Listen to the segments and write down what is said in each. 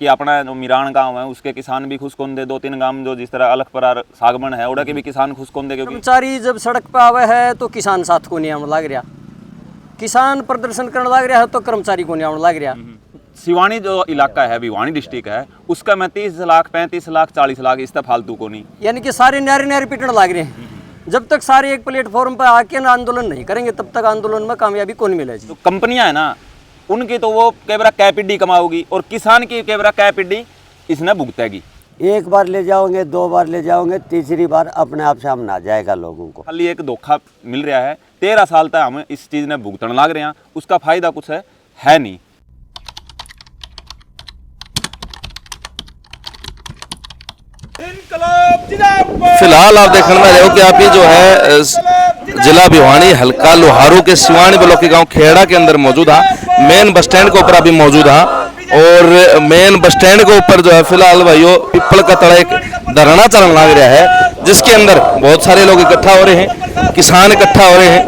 कि अपना जो मिरान गांव है उसके किसान भी खुश कौन दे, 2-3 गांव जो जिस तरह अलखपरार सागमन है उड़ा के भी किसान खुश कौन दे, क्योंकि कर्मचारी जब सड़क पे आवे है तो किसान साथ को नहीं आने लग रहा, किसान प्रदर्शन करने लग रहा है तो कर्मचारी को नहीं आने लग रहा। सिवानी जो इलाका है भिवानी डिस्ट्रिक्ट है उसका मैं 30 लाख 35 लाख 40 लाख इस तरह फालतू को नहीं, यानी कि सारे न्यारे न्यारे पिटने लग रहे हैं। जब तक सारे एक प्लेटफॉर्म पर आके ना आंदोलन नहीं करेंगे तब तक आंदोलन में कामयाबी कौन मिलेगी। जो कंपनियां है ना उनकी तो वो कैबरा कैपिडी कमाओगी और किसान की कैबरा कैपिडी इसने भुगतेगी। एक बार ले जाओगे, 2 बार ले जाओगे, तीसरी बार अपने आप सामने आ जाएगा लोगों को। खाली एक धोखा मिल रहा है, 13 साल तक हम इस चीज ने भुगतन लग रहे हैं, उसका फायदा कुछ है नहीं। फिलहाल आप देखने में रहे हो कि आप ये जो है जिला भिवानी हल्का लोहारू के सिवानी ब्लॉक के गांव खेड़ा के अंदर मौजूद है। मेन बस स्टैंड के ऊपर अभी मौजूद है और मेन बस स्टैंड के ऊपर जो है फिलहाल भाइयों पीपल का तड़ा एक धरना चलन लग रहा है, जिसके अंदर बहुत सारे लोग इकट्ठा हो रहे हैं, किसान इकट्ठा हो रहे हैं।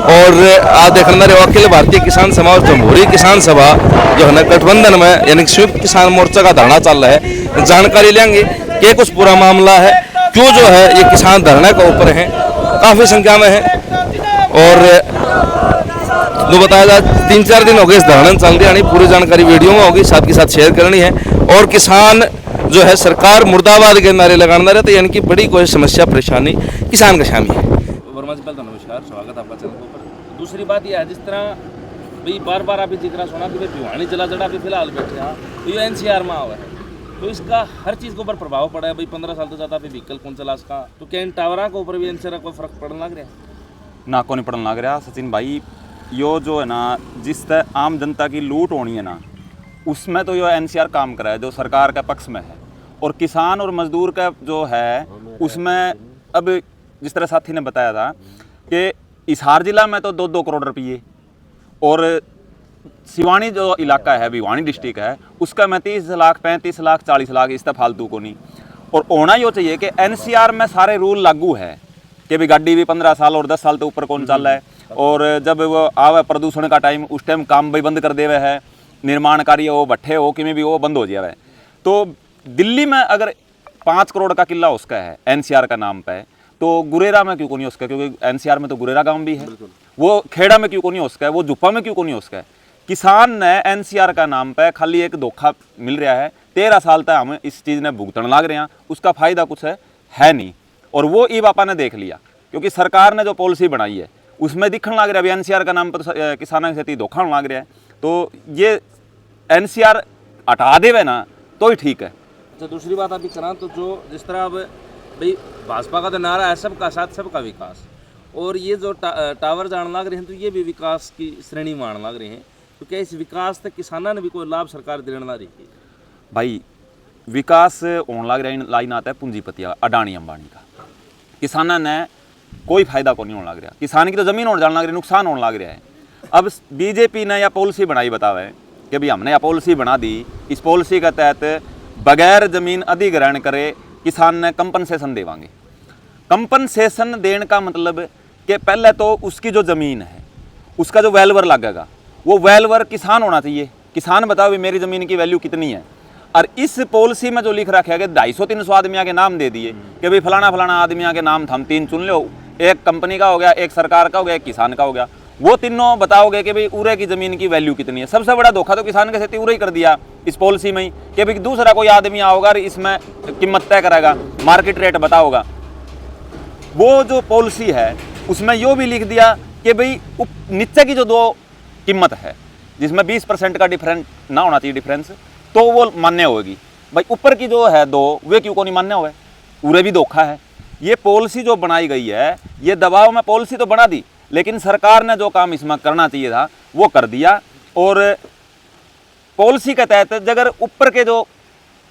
और आप देखने रहे हो अखिल भारतीय किसान सभा और जमहूरी किसान सभा जो है ना गठबंधन में यानी संयुक्त किसान मोर्चा का धरना चल रहा है। जानकारी लेंगे कि कुछ पूरा मामला है, क्यों जो है ये किसान धरने के ऊपर हैं, काफ़ी संख्या में है। और जो बताया जाए 3-4 दिन हो गए इस धरने चल रही है, पूरी जानकारी वीडियो में होगी, साथ के साथ शेयर करनी है। और किसान जो है सरकार मुर्दाबाद के नारे लगाना रहते, यानी कि बड़ी कोई समस्या परेशानी किसान का शामिल है। वर्मा जी पहले नमस्कार, स्वागत आपका चैनल पर। दूसरी बात यह है जिस तरह भाई बार बार अभी जिक्र सुना कि भाई भिवानी जिला जड़ा अभी फिलहाल बैठे हैं तो ये NCR में आवा है, तो इसका हर चीज़ के ऊपर प्रभाव पड़ा है। भाई 15 साल तो ज़्यादा अभी व्हीकल कौन चला इसका, तो क्या इन टावरों के ऊपर भी NCR को फर्क पड़ने लग रहा है? ना को नहीं पड़ने लग रहा सचिन भाई। यो जो है ना जिस तरह आम जनता की लूट होनी है ना उसमें तो यो NCR काम करा है जो सरकार का पक्ष में है, और किसान और मजदूर का जो है उसमें अब जिस तरह साथी ने बताया था कि हिसार जिला में तो 2-2 करोड़ रुपये, और सिवानी जो इलाका है भिवानी डिस्ट्रिक्ट है उसका मैं 30 लाख 35 लाख 40 लाख इस तरह फालतू को नहीं। और होना यो चाहिए कि NCR में सारे रूल लागू है कि भी गाड़ी भी 15 साल और 10 साल तो ऊपर कौन चल रहा है, और जब वो आवे प्रदूषण का टाइम उस टाइम काम भी बंद कर देवे है, निर्माण कार्य हो भट्ठे हो कि भी वो बंद हो जाए। तो दिल्ली में अगर 5 करोड़ का किला उसका है NCR का नाम पे, तो गुरेरा में क्यों को नहीं उसका, क्योंकि NCR में तो गुरेरा गांव भी है, वो खेड़ा में क्यों को नहीं उसका है, वो जुप्पा में क्यों को नहीं उसका है। किसान ने NCR का नाम पे खाली एक धोखा मिल रहा है, 13 साल तक हम इस चीज़ ने भुगतन लग रहे हैं, उसका फायदा कुछ है नहीं। और वो ई बापा ने देख लिया, क्योंकि सरकार ने जो पॉलिसी बनाई है उसमें दिखने लग रहा है अभी NCR का नाम पर किसानों की खेती धोखा लग रहा है। तो ये NCR हटा देवे ना तो ही ठीक है। अच्छा, दूसरी बात अभी करा तो जो जिस तरह अब भाई भाजपा का तो नारा है सबका साथ सबका विकास, और ये जो टावर जान लग रहे हैं तो ये भी विकास की श्रेणी में आने लग रहे हैं, तो क्या इस विकास तक किसानों ने भी कोई लाभ सरकार देने ना रही है? भाई विकास होने लग रहा लाइन आता है पूंजीपतिया अडानी अंबानी का, किसानों ने कोई फायदा को नहीं होने लग रहा, किसान की तो ज़मीन होने जाने लग रही, नुकसान होने लग रहा है। अब BJP ने यह पॉलिसी बनाई बतावे कि भाई हमने यह पॉलिसी बना दी, इस पॉलिसी के तहत बगैर ज़मीन अधिग्रहण करे किसान ने कंपनसेशन देवांगे। कंपनसेशन देने का मतलब कि पहले तो उसकी जो ज़मीन है उसका जो वैल्यूअर लगेगा वो वैल्यूअर किसान होना चाहिए। किसान बताओ भी मेरी ज़मीन की वैल्यू कितनी है। और इस पॉलिसी में जो लिख रखा है कि 250-300 आदमियों के नाम दे दिए कि भाई फलाना फलाना आदमियों के नाम हम 3 चुन लो, एक कंपनी का हो गया, एक सरकार का हो गया, एक किसान का हो गया। वो तीनों बताओगे कि भाई उरे की ज़मीन की वैल्यू कितनी है। सबसे बड़ा धोखा तो किसान के साथ उरे ही कर दिया इस पॉलिसी में ही कि भाई दूसरा कोई आदमी आओगा और इसमें कीमत तय करेगा, मार्केट रेट बताओगा। वो जो पॉलिसी है उसमें यो भी लिख दिया कि भाई नीचे की जो 2 कीमत है जिसमें 20% का डिफरेंस ना होना चाहिए डिफरेंस, तो वो मान्य होगी। भाई ऊपर की जो है 2 वे क्यों को नहीं मान्य हुए, उरे भी धोखा है। ये पॉलिसी जो बनाई गई है ये दबाव में पॉलिसी तो बना दी, लेकिन सरकार ने जो काम इसमें करना चाहिए था वो कर दिया। और पॉलिसी के तहत अगर ऊपर के जो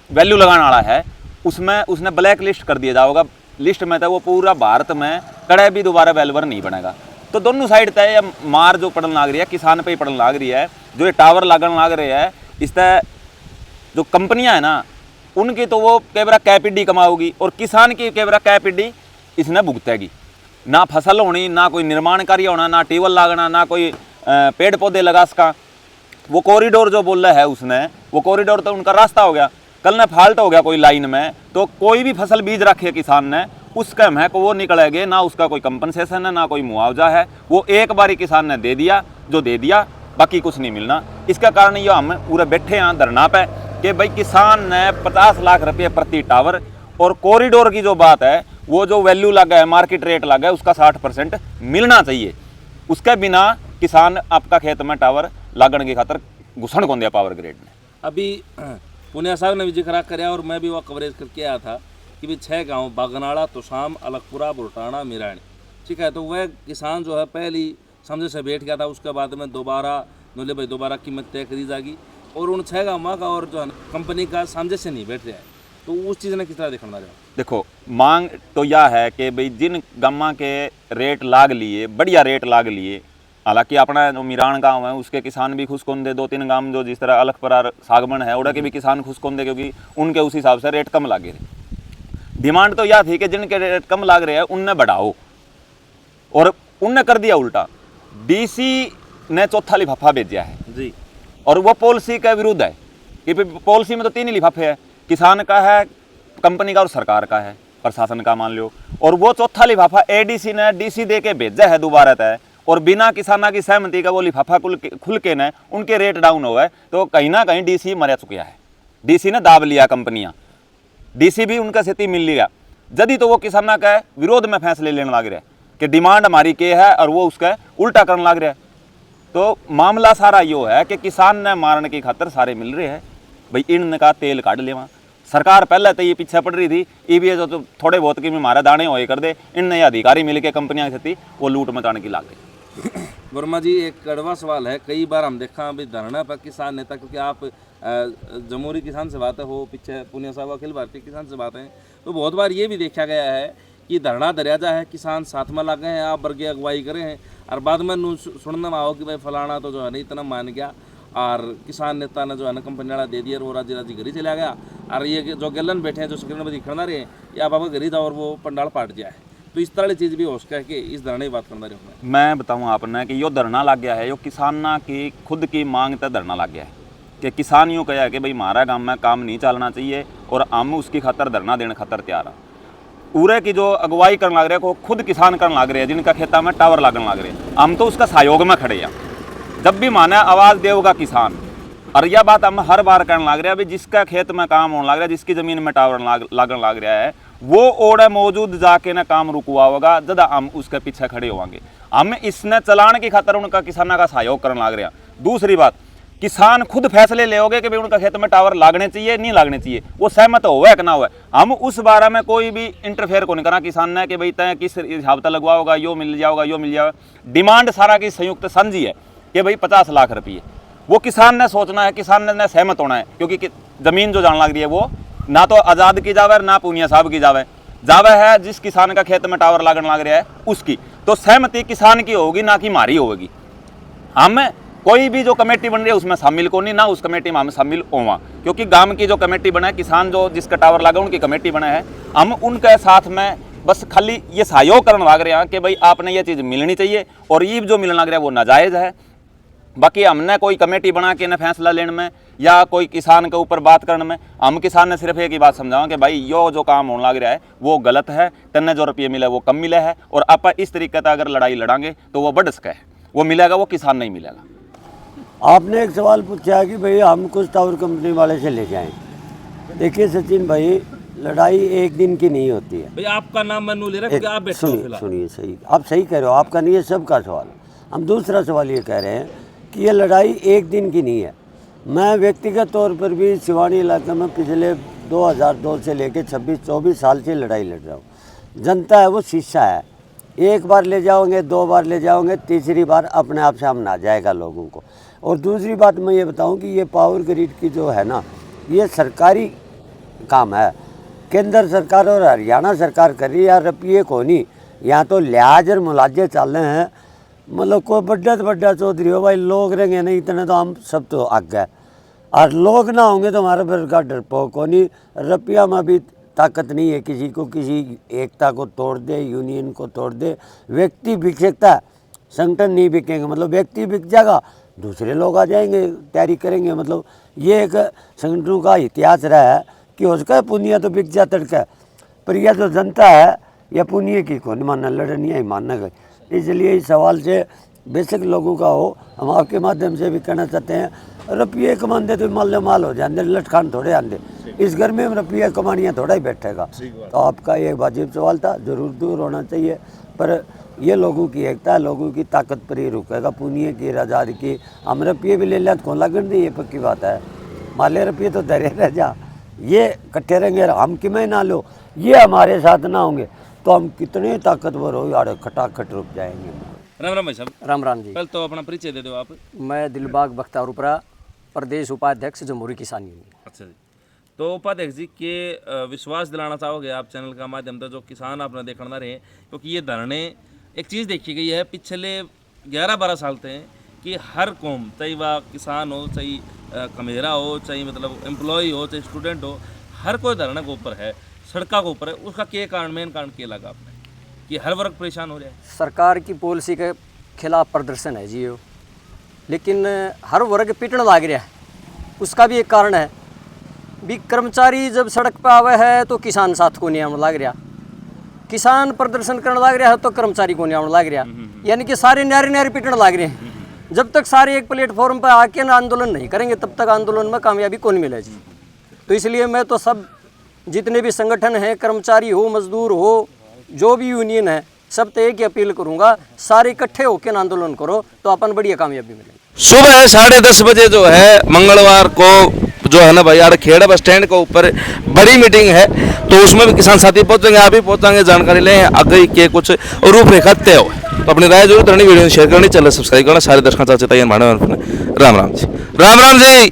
वैल्यू लगाने वाला है उसमें उसने ब्लैक लिस्ट कर दिया जाएगा, लिस्ट में था वो पूरा भारत में कड़े भी दोबारा वैल्यूअर नहीं बनेगा। तो दोनों साइड तय ये मार जो पड़न लग रही है किसान पे ही पड़न लग रही है, जो ये टावर लगन लग रहे हैं इस तरह जो कंपनियां है ना उनकी तो वो कैबरा कैपिडी कमाओगी और किसान की कैबरा कैपिडी इसने भुगतेगी। ना फसल होनी, ना कोई निर्माण कार्य होना, ना टेबल लागना, ना कोई पेड़ पौधे लगा सका। वो कॉरिडोर जो बोल रहा है उसने, वो कॉरिडोर तो उनका रास्ता हो गया, कल ने फॉल्ट हो गया कोई लाइन में, तो कोई भी फसल बीज रखी है किसान ने, उसका महक वो निकलेगे ना, उसका कोई कंपनसेशन है ना कोई मुआवजा है, वो एक बार ही किसान ने दे दिया जो दे दिया, बाकी कुछ नहीं मिलना। इसका कारण ये हम पूरे बैठे हैं धरना पे कि भाई किसान ने 50 लाख रुपये प्रति टावर, और कॉरिडोर की जो बात है वो जो वैल्यू लगा है, मार्केट रेट लगा है, उसका 60% मिलना चाहिए। उसके बिना किसान आपका खेत में टावर लागण की खातर घुसन कौन दिया पावर ग्रिड ने। अभी पुनिया साहब ने भी जिक्र कराया और मैं भी वो कवरेज करके आया था कि भी 6 गांव बागनाड़ा, तुसाम, अलगपुरा, बुरटाना, मिराणी, ठीक है। तो वह किसान जो है पहली समझे से बैठ गया था, उसके बाद में दोबारा कीमत तय करी जाएगी, और उन 6 गाँव का और जो है कंपनी का समझे से नहीं बैठ रहा है। तो उस चीज़ ने किस तरह दिखाना रहा? देखो, मांग तो यह है कि भाई जिन गम्मा के रेट लाग लिए, बढ़िया रेट लाग लिए, हालांकि अपना जो मिरान गांव है उसके किसान भी खुश कौन दे, 2-3 गांव जो जिस तरह अलगपुरा, सागमन है, उड़ा के भी किसान खुश कौन दे, क्योंकि उनके उस हिसाब से रेट कम लागे रहे। डिमांड तो यह थी कि जिनके रेट कम लाग रहे हैं उनने बढ़ाओ, और उनने कर दिया उल्टा। डीसी ने चौथा लिफाफा भेजा है जी, और वो पॉलिसी के विरुद्ध है कि पॉलिसी में तो 3 ही लिफाफे है, किसान का है, कंपनी का और सरकार का है, प्रशासन का मान लो, और वो चौथा लिफाफा एडीसी ने डीसी दे के भेजा है दोबारा तय, और बिना किसाना की सहमति का वो लिफाफा खुल के न उनके रेट डाउन हुआ है। तो कहीं ना कहीं डीसी मर चुका है, डीसी ने दाब लिया कंपनियां, डीसी भी उनका स्थिति मिल लिया, यदि तो वो किसाना का विरोध में फैसले लेने लग रहा है कि डिमांड हमारी के है, और वो उसका उल्टा करने लग रहा है। तो मामला सारा यो है कि किसान ने मारने की खातर सारे मिल रहे हैं, भाई इनका तेल काट लेवा। सरकार पहले तो ये पीछे पड़ रही थी, ये भी जो थोड़े बहुत की मारे दाने होए कर दे, इनने अधिकारी मिल के कंपनियां की वो लूट मचाने की लाग गई। वर्मा जी, एक कड़वा सवाल है, कई बार हम देखा अभी धरना पर किसान नेता, क्योंकि आप जमहूरी किसान से बात हो, पीछे पुनिया साहब अखिल भारतीय किसान से बात है, तो बहुत बार ये भी देखा गया है कि धरना दरियाजा है, किसान साथ में लगे हैं, आप वर्गीय अगुवाई करे हैं, और बाद में सुनने में आओ कि भाई फलाना तो जो है नहीं इतना मान गया, और किसान नेता ने जो है ना कंपनी वाला दे दिया, और वो राजी घर ही चला गया, और ये जो गलन बैठे हैं जो स्क्रीन में दिखना रहे हैं, या बाबा घर ही था और वो पंडाल पाट जाए, तो इस तरह की चीज़ भी हो सके कि इस धरने की बात करना रहे। मैं बताऊं आपने कि यो धरना लग गया है, यो किसाना की खुद की मांग तक धरना लग गया है कि किसान यूँ कहा है कि भाई हमारा गाँव में काम नहीं चलना चाहिए, और हम उसकी खातर धरना देने खातर तैयार हैं। पूरे की जो अगुवाई करने लग रहे हैं वो खुद किसान करने लग रहे हैं, जिनका खेता में टावर लगने लग रहे हैं, हम तो उसका सहयोग में खड़े हैं। जब भी माना आवाज़ देगा किसान, और यह बात हम हर बार करने लग रहे हैं, अभी जिसका खेत में काम होने लग रहा है, जिसकी ज़मीन में टावर लगने लग रहा है, वो ओड़े मौजूद जाके ना काम रुकवा होगा, ज़्यादा हम उसके पीछे खड़े होंगे। हम इसने चलाने की खातर उनका किसाना का सहयोग करने लग रहे हैं। दूसरी बात, किसान खुद फैसले लेओगे कि भाई उनका खेत में टावर लागने चाहिए नहीं लागने चाहिए, वो सहमत होवे कि ना होवे, हम उस बारे में कोई भी इंटरफेयर को नहीं करना किसान ने कि भाई तय किस हिसाब से लगवाओगा, यो मिल जाओगा यो मिल जाएगा। डिमांड सारा की संयुक्त साझी है कि भाई 50 लाख रुपये, वो किसान ने सोचना है, किसान ने सहमत होना है, क्योंकि ज़मीन जो जान लग रही है वो ना तो आज़ाद की जावे ना पुनिया साहब की जावे है, जिस किसान का खेत में टावर लागने लग रहा है उसकी, तो सहमति किसान की होगी ना कि हमारी होगी। हम कोई भी जो कमेटी बन रही है उसमें शामिल को नहीं, ना उस कमेटी में हम शामिल होवा, क्योंकि गांव की जो कमेटी बना है, किसान जो जिसका टावर लगा उनकी कमेटी बना है, हम उनके साथ में बस खाली ये सहयोग करने लग रहे हैं कि भाई आपने ये चीज़ मिलनी चाहिए, और ये जो मिलने लग रहा है वो नाजायज़ है। बाकी हमने कोई कमेटी बना के न फैसला लेने में या कोई किसान के ऊपर बात करने में, हम किसान ने सिर्फ एक ही बात समझाओ कि भाई यो जो काम होने लग रहा है वो गलत है, तन्ने जो रुपये मिले वो कम मिले है, और आप इस तरीके से अगर लड़ाई लड़ांगे तो वो बढ़ सके, वो मिलेगा, वो किसान नहीं मिलेगा। आपने एक सवाल पूछा कि भाई हम कुछ टावर कंपनी वाले से ले जाएं। देखिए सचिन भाई, लड़ाई एक दिन की नहीं होती है। भाई आपका नाम मैंने ले रहा है, आप बैठे हो फिलहाल। सुनिए, सही आप सही कह रहे हो, आपका नहीं है, सबका सवाल। हम दूसरा सवाल ये कह रहे हैं कि ये लड़ाई एक दिन की नहीं है। मैं व्यक्तिगत तौर पर भी सिवानी इलाके में पिछले 2002 से लेकर 26-24 साल से लड़ाई लड़ रहा हूँ। जनता है वो शीशा है, एक बार ले जाओगे, 2 बार ले जाओगे, तीसरी बार अपने आप सामने आ जाएगा लोगों को। और दूसरी बात मैं ये बताऊं कि ये पावर ग्रिड की जो है ना, ये सरकारी काम है, केंद्र सरकार और हरियाणा सरकार कर रही है। यार रुपये को नहीं, यहाँ तो लिहाज और मुलाजे चल रहे हैं, मतलब कोई बड्डा चौधरी हो भाई, लोग रहेंगे नहीं इतने तो हम सब तो आगे, और लोग ना होंगे तो हमारे फिर का डरपोक को नहीं। रुपया में भी ताकत नहीं है किसी को, किसी एकता को तोड़ दे, यूनियन को तोड़ दे। व्यक्ति बिक सकता है, संगठन नहीं बिकेंगे, मतलब व्यक्ति बिक जाएगा दूसरे लोग आ जाएंगे, तैयारी करेंगे। मतलब ये एक संगठनों का इतिहास रहा है कि उसका पुनिया तो बिक जा तड़का, पर यह जो जनता है यह पुनिया की कौन मानना, लड़निया ही मानना गई। इसलिए इस सवाल से बेशक लोगों का हो, हम आपके माध्यम से भी कहना चाहते हैं, रुपये कमाते तो माल हो जाते, लटखान थोड़े आते। इस घर में रुपया कमानिया थोड़ा ही बैठेगा। तो आपका ये वाजिब सवाल था, ज़रूर दूर होना चाहिए, पर ये लोगों की एकता है, लोगों की ताकत पर ही रुकेगा। पुनिया की आज़ादी की हम रुपये भी ले लें तो कौन लगन दी, ये पक्की बात है। माले रुपये तो धरे रह जा, ये इकट्ठे रहेंगे, हम कि मैं ना लो, ये हमारे साथ ना होंगे तो हम कितने ताकतवर हो यार, खटाखट रुक जाएंगे। राम राम भाई साहब। राम राम जी। पहले तो अपना परिचय दे दो आप। मैं दिलबाग बख्तारुपरा, प्रदेश उपाध्यक्ष जमहूरी किसान यूनियन। अच्छा जी। तो उपाध्यक्ष जी के विश्वास दिलाना चाहोगे आप चैनल का माध्यम से जो किसान आपने देखना रहे, क्योंकि ये धरने एक चीज़ देखी गई है पिछले 11-12 साल से कि हर कौम, चाहे वह किसान हो, चाहे कमेरा हो, चाहे मतलब एम्प्लॉय हो, चाहे स्टूडेंट हो, हर कोई धरने के ऊपर है, सड़कों के ऊपर है। उसका क्या कारण, मेन कारण क्या लगा आपने कि हर वर्ग परेशान हो रहा है? सरकार की पॉलिसी के खिलाफ प्रदर्शन है जी यो, लेकिन हर वर्ग पिटने लाग रहा है। उसका भी एक कारण है, भी कर्मचारी जब सड़क पर आवे है तो किसान साथ को नहीं आने लग रहा, किसान प्रदर्शन करने लग रहा है तो कर्मचारी को नहीं आने लग रहा, यानी कि सारे न्यारे न्यारे पिटने लग रहे हैं। जब तक सारे एक प्लेटफॉर्म पर आके ना आंदोलन नहीं करेंगे तब तक आंदोलन में कामयाबी कौन मिलेगी। तो इसलिए मैं तो सब जितने भी संगठन हैं, कर्मचारी हो, मजदूर हो, जो भी यूनियन है, सब तो एक ही अपील करूंगा, सारे इकट्ठे होकर आंदोलन करो तो अपन बढ़िया कामयाबी मिलेगी। सुबह 10:30 बजे जो है मंगलवार को जो है ना भाई यार खेड़ा बस स्टैंड के ऊपर बड़ी मीटिंग है, तो उसमें भी किसान साथी पहुंचेंगे, आप भी पहुंचाएंगे, जानकारी लें आगे के कुछ रूपरेखा तय हो। तो अपनी राय जरूर करनी, वीडियो शेयर करनी, चैनल सब्सक्राइब करना, सारे दर्शकों से राम राम जी।